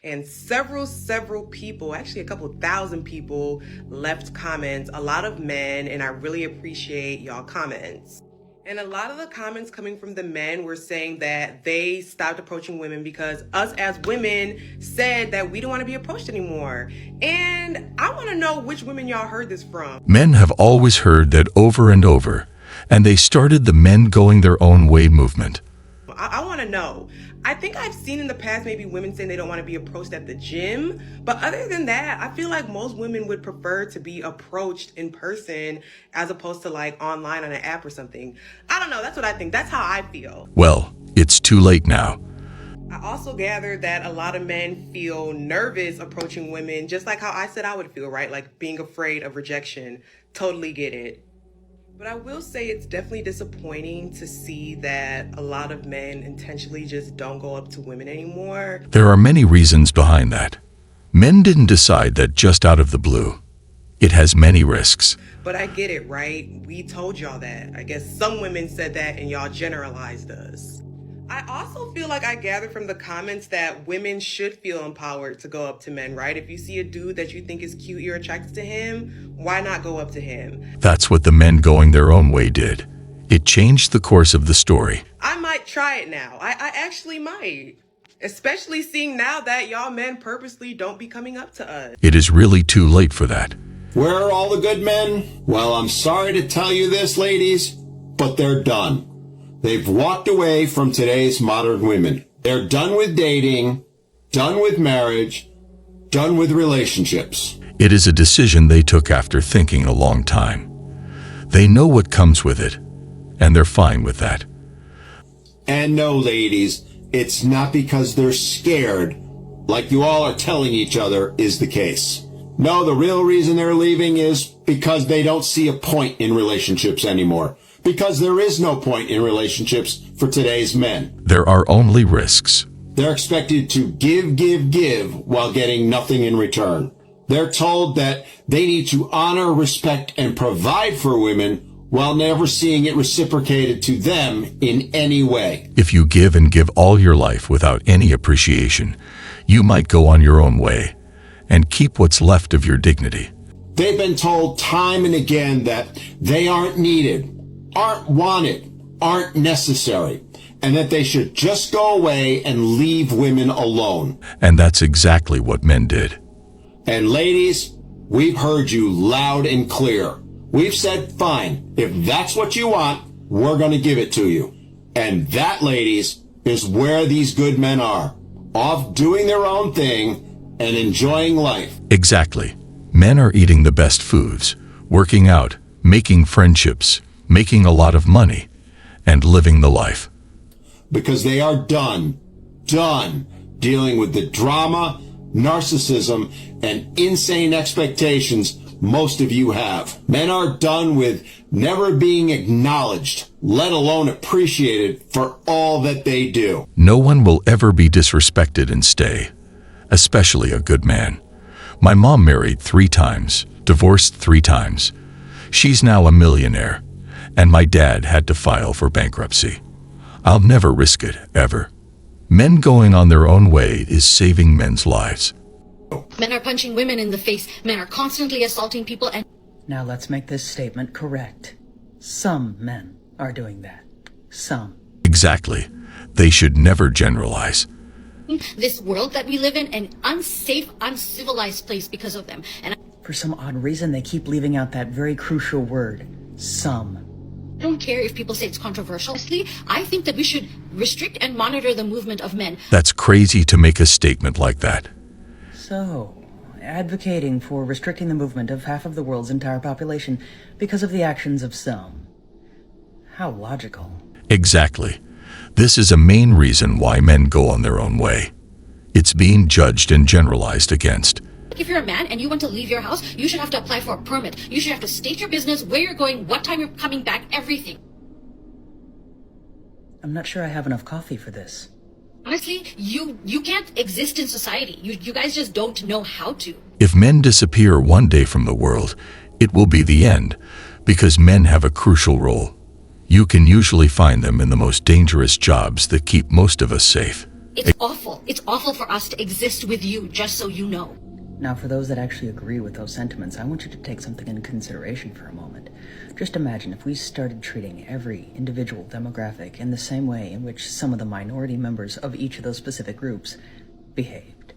and several people, actually a couple thousand people, left comments, a lot of men, and I really appreciate y'all comments. And a lot of the comments coming from the men were saying that they stopped approaching women because us as women said that we don't want to be approached anymore. And I want to know which women y'all heard this from. Men have always heard that over and over, and they started the men going their own way movement. I want to know. I think I've seen in the past maybe women saying they don't want to be approached at the gym. But other than that, I feel like most women would prefer to be approached in person as opposed to like online on an app or something. I don't know. That's what I think. That's how I feel. Well, it's too late now. I also gathered that a lot of men feel nervous approaching women, just like how I said I would feel, right? Like being afraid of rejection. Totally get it. But I will say it's definitely disappointing to see that a lot of men intentionally just don't go up to women anymore. There are many reasons behind that. Men didn't decide that just out of the blue. It has many risks. But I get it, right? We told y'all that. I guess some women said that and y'all generalized us. I also feel like I gathered from the comments that women should feel empowered to go up to men, right? If you see a dude that you think is cute, you're attracted to him, why not go up to him? That's what the men going their own way did. It changed the course of the story. I might try it now. I actually might. Especially seeing now that y'all men purposely don't be coming up to us. It is really too late for that. Where are all the good men? Well, I'm sorry to tell you this, ladies, but they're done. They've walked away from today's modern women. They're done with dating, done with marriage, done with relationships. It is a decision they took after thinking a long time. They know what comes with it, and they're fine with that. And no, ladies, it's not because they're scared, like you all are telling each other is the case. No, the real reason they're leaving is because they don't see a point in relationships anymore. Because there is no point in relationships for today's men. There are only risks. They're expected to give while getting nothing in return. They're told that they need to honor, respect, and provide for women while never seeing it reciprocated to them in any way. If you give and give all your life without any appreciation, you might go on your own way and keep what's left of your dignity. They've been told time and again that they aren't needed, aren't wanted, aren't necessary, and that they should just go away and leave women alone. And that's exactly what men did. And ladies, we've heard you loud and clear. We've said, fine, if that's what you want, we're going to give it to you. And that, ladies, is where these good men are, off doing their own thing and enjoying life. Exactly. Men are eating the best foods, working out, making friendships, making a lot of money, and living the life. Because they are done dealing with the drama, narcissism, and insane expectations most of you have. Men are done with never being acknowledged, let alone appreciated for all that they do. No one will ever be disrespected and stay, especially a good man. My mom married 3 times, divorced 3 times. She's now a millionaire. And my dad had to file for bankruptcy. I'll never risk it, ever. Men going on their own way is saving men's lives. Men are punching women in the face. Men are constantly assaulting people and... Now let's make this statement correct. Some men are doing that. Some. Exactly. They should never generalize. This world that we live in, an unsafe, uncivilized place because of them. And for some odd reason, they keep leaving out that very crucial word, some. I don't care if people say it's controversial. Honestly, I think that we should restrict and monitor the movement of men. That's crazy to make a statement like that. So, advocating for restricting the movement of half of the world's entire population because of the actions of some. How logical. Exactly. This is a main reason why men go on their own way. It's being judged and generalized against. If you're a man and you want to leave your house, you should have to apply for a permit. You should have to state your business, where you're going, what time you're coming back, everything. I'm not sure I have enough coffee for this. Honestly, you can't exist in society. You guys just don't know how to. If men disappear one day from the world, it will be the end, because men have a crucial role. You can usually find them in the most dangerous jobs that keep most of us safe. It's awful. It's awful for us to exist with you, just so you know. Now, for those that actually agree with those sentiments, I want you to take something into consideration for a moment. Just imagine if we started treating every individual demographic in the same way in which some of the minority members of each of those specific groups behaved.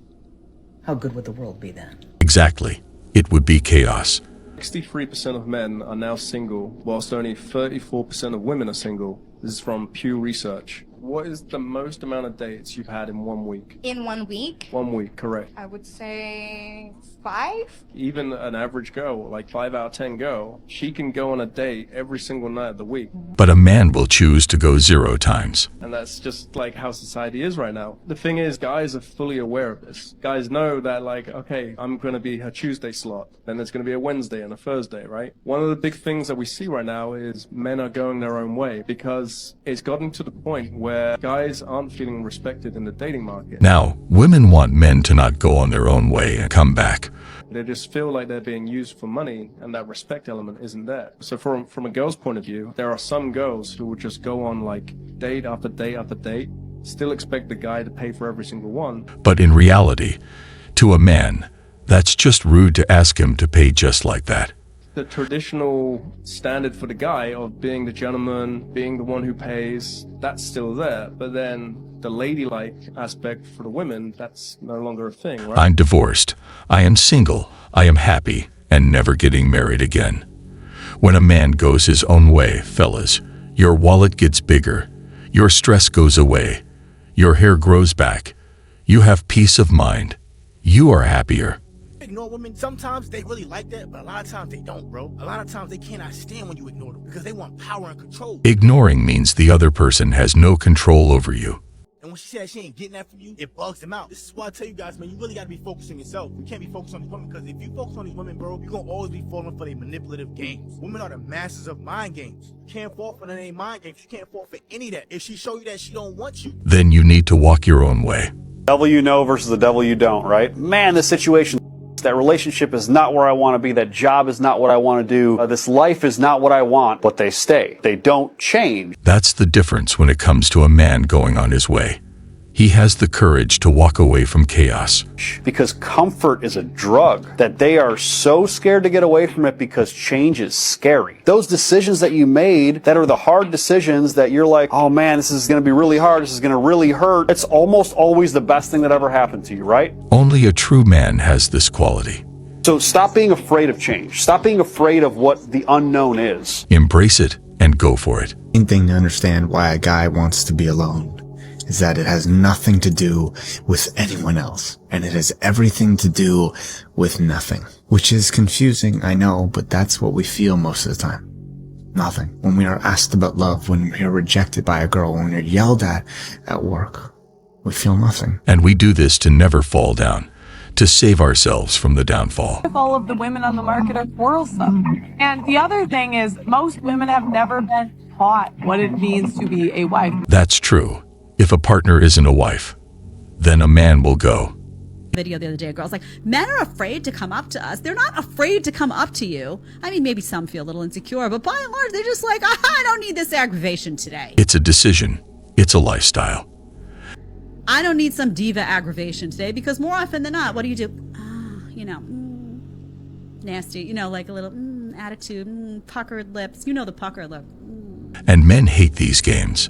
How good would the world be then? Exactly. It would be chaos. 63% of men are now single, whilst only 34% of women are single. This is from Pew Research. What is the most amount of dates you've had in 1 week? In 1 week? 1 week, correct. I would say 5. Even an average girl, like 5 out of 10 girl, she can go on a date every single night of the week. But a man will choose to go 0 times. And that's just like how society is right now. The thing is, guys are fully aware of this. Guys know that, like, okay, I'm going to be her Tuesday slot. Then there's going to be a Wednesday and a Thursday, right? One of the big things that we see right now is men are going their own way because it's gotten to the point where guys aren't feeling respected in the dating market. Now, women want men to not go on their own way and come back. They just feel like they're being used for money, and that respect element isn't there. So from a girl's point of view, there are some girls who would just go on like date after date after date, still expect the guy to pay for every single one. But in reality, to a man, that's just rude to ask him to pay just like that. The traditional standard for the guy of being the gentleman, being the one who pays, that's still there. But then the ladylike aspect for the women, that's no longer a thing, right? I'm divorced. I am single. I am happy and never getting married again. When a man goes his own way, fellas, your wallet gets bigger. Your stress goes away. Your hair grows back. You have peace of mind. You are happier. Ignore women. Sometimes they really like that, but a lot of times they don't, bro. A lot of times they cannot stand when you ignore them because they want power and control. Ignoring means the other person has no control over you. And when she says she ain't getting that from you, it bugs them out. This is why I tell you guys, man, you really got to be focused on yourself. You can't be focused on these women because if you focus on these women, bro, you're going to always be falling for their manipulative games. Women are the masters of mind games. You can't fall for any mind games. You can't fall for any of that. If she show you that she don't want you, Then you need to walk your own way. Devil you know versus the devil you don't, right? Man, this situation, that relationship is not where I want to be. That job is not what I want to do. This life is not what I want, but they stay. They don't change. That's the difference when it comes to a man going on his way. He has the courage to walk away from chaos. Because comfort is a drug, that they are so scared to get away from it because change is scary. Those decisions that you made that are the hard decisions that you're like, oh man, this is going to be really hard, this is going to really hurt. It's almost always the best thing that ever happened to you, right? Only a true man has this quality. So stop being afraid of change. Stop being afraid of what the unknown is. Embrace it and go for it. Main thing to understand why a guy wants to be alone is that it has nothing to do with anyone else, and it has everything to do with nothing. Which is confusing, I know, but that's what we feel most of the time. Nothing. When we are asked about love, when we are rejected by a girl, when we're yelled at work, we feel nothing. And we do this to never fall down, to save ourselves from the downfall. All of the women on the market are quarrelsome. And the other thing is, most women have never been taught what it means to be a wife. That's true. If a partner isn't a wife, then a man will go. Video the other day, a girl's like, men are afraid to come up to us. They're not afraid to come up to you. I mean, maybe some feel a little insecure, but by and large, they're just like, I don't need this aggravation today. It's a decision. It's a lifestyle. I don't need some diva aggravation today because more often than not, what do? Nasty, like a little attitude, puckered lips. You know the puckered lip. And men hate these games.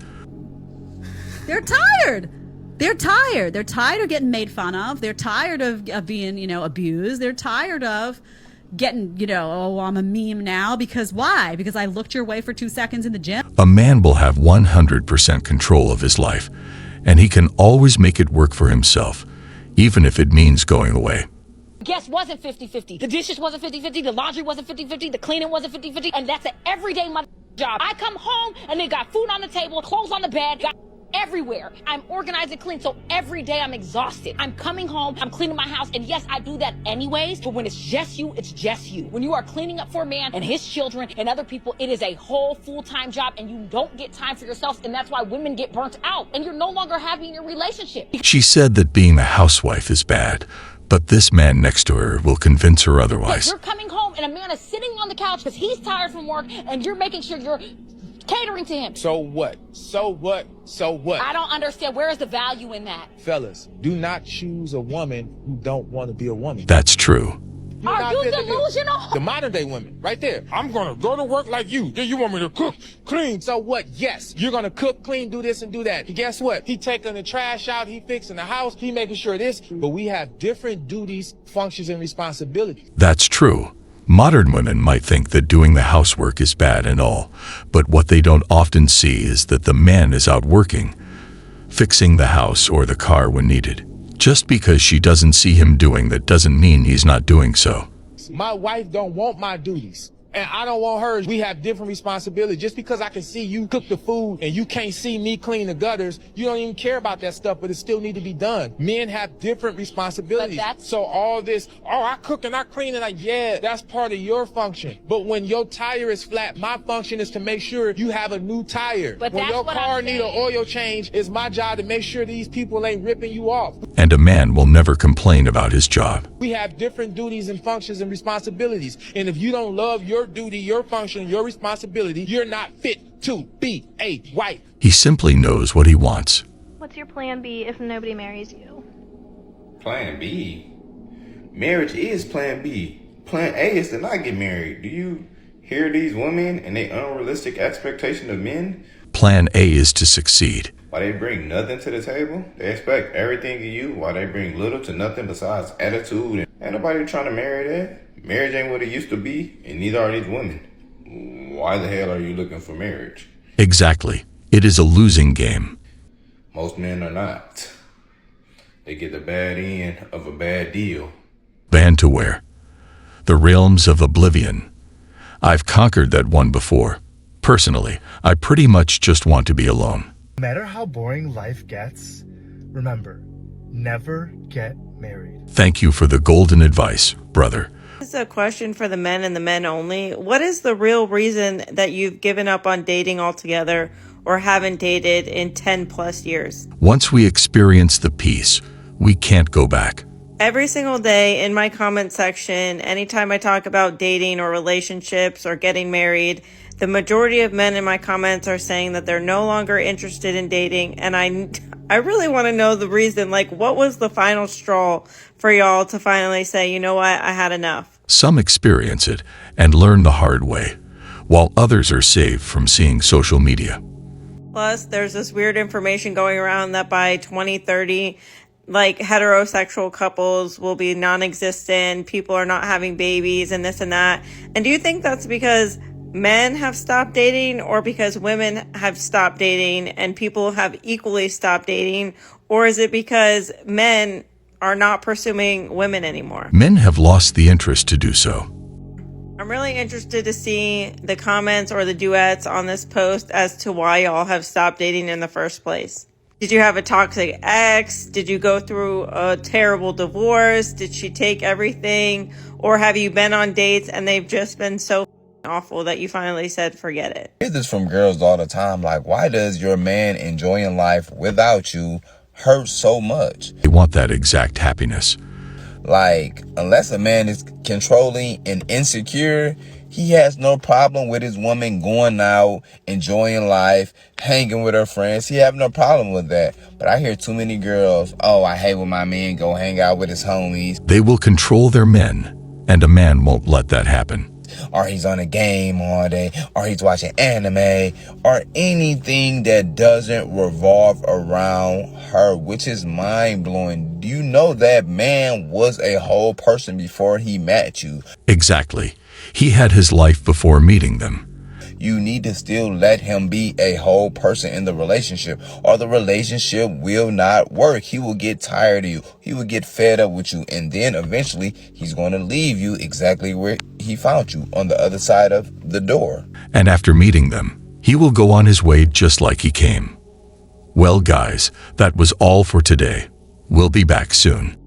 They're tired. They're tired. They're tired of getting made fun of. They're tired of being, abused. They're tired of getting, oh, I'm a meme now. Because why? Because I looked your way for 2 seconds in the gym. A man will have 100% control of his life, and he can always make it work for himself, even if it means going away. Gas wasn't 50-50. The dishes wasn't 50-50. The laundry wasn't 50-50. The cleaning wasn't 50-50. And that's an everyday job. I come home and they got food on the table, clothes on the bed, got everywhere. I'm organized and clean, so every day I'm exhausted. I'm coming home, I'm cleaning my house, and yes, I do that anyways, but when it's just you, it's just you. When you are cleaning up for a man and his children and other people, it is a whole full-time job, and you don't get time for yourself, and that's why women get burnt out, and you're no longer happy in your relationship. She said that being a housewife is bad, but this man next to her will convince her otherwise. You're coming home, and a man is sitting on the couch because he's tired from work, and you're making sure you're catering to him. So what? So what? So what? I don't understand. Where is the value in that? Fellas, do not choose a woman who don't want to be a woman. That's true. Are you delusional? The modern day women, right there. I'm gonna go to work like you. Yeah, you want me to cook, clean. So what? Yes, you're gonna cook, clean, do this and do that. And guess what? He taking the trash out, he fixing the house, he making sure this. But we have different duties, functions, and responsibilities. That's true. Modern women might think that doing the housework is bad and all, but what they don't often see is that the man is out working, fixing the house or the car when needed. Just because she doesn't see him doing that doesn't mean he's not doing so. My wife don't want my duties. And I don't want hers. We have different responsibilities. Just because I can see you cook the food and you can't see me clean the gutters, you don't even care about that stuff, but it still need to be done. Men have different responsibilities. So all this, oh, I cook and I clean and yeah, that's part of your function. But when your tire is flat, my function is to make sure you have a new tire. But when that's your what car I'm need an saying. oil change, it's my job to make sure these people ain't ripping you off. And a man will never complain about his job. We have different duties and functions and responsibilities. And if you don't love your duty, your function, your responsibility, you're not fit to be a wife. He simply knows what he wants. What's your plan B if nobody marries you? Plan B? Marriage is plan B. Plan A is to not get married. Do you hear these women and their unrealistic expectation of men? Plan A is to succeed. Why they bring nothing to the table? They expect everything of you while they bring little to nothing besides attitude. Ain't nobody trying to marry that. Marriage ain't what it used to be, and neither are these women. Why the hell are you looking for marriage? Exactly. It is a losing game. Most men are not. They get the bad end of a bad deal. Band to where? The realms of oblivion. I've conquered that one before. Personally, I pretty much just want to be alone. No matter how boring life gets, remember, never get married. Thank you for the golden advice, brother. This is a question for the men and the men only. What is the real reason that you've given up on dating altogether or haven't dated in 10 plus years? Once we experience the peace, we can't go back. Every single day in my comment section, anytime I talk about dating or relationships or getting married, the majority of men in my comments are saying that they're no longer interested in dating. And I really want to know the reason. Like, what was the final straw for y'all to finally say, you know what, I had enough? Some experience it and learn the hard way, while others are saved from seeing social media. Plus, there's this weird information going around that by 2030, like heterosexual couples will be non-existent, people are not having babies and this and that. And do you think that's because men have stopped dating or because women have stopped dating and people have equally stopped dating? Or is it because men are not pursuing women anymore? Men have lost the interest to do so. I'm really interested to see the comments or the duets on this post as to why y'all have stopped dating in the first place. Did you have a toxic ex? Did you go through a terrible divorce? Did she take everything? Or have you been on dates and they've just been so awful that you finally said, forget it? I hear this from girls all the time. Like, why does your man enjoying life without you hurt so much? They want that exact happiness. Like, unless a man is controlling and insecure, he has no problem with his woman going out, enjoying life, hanging with her friends. He have no problem with that. But I hear too many girls, oh, I hate when my man go hang out with his homies. They will control their men, and a man won't let that happen. Or he's on a game all day, or he's watching anime, or anything that doesn't revolve around her, which is mind-blowing. Do you know that man was a whole person before he met you? Exactly. He had his life before meeting them. You need to still let him be a whole person in the relationship, or the relationship will not work. He will get tired of you. He will get fed up with you. And then eventually he's going to leave you exactly where he found you, on the other side of the door. And after meeting them, he will go on his way just like he came. Well, guys, that was all for today. We'll be back soon.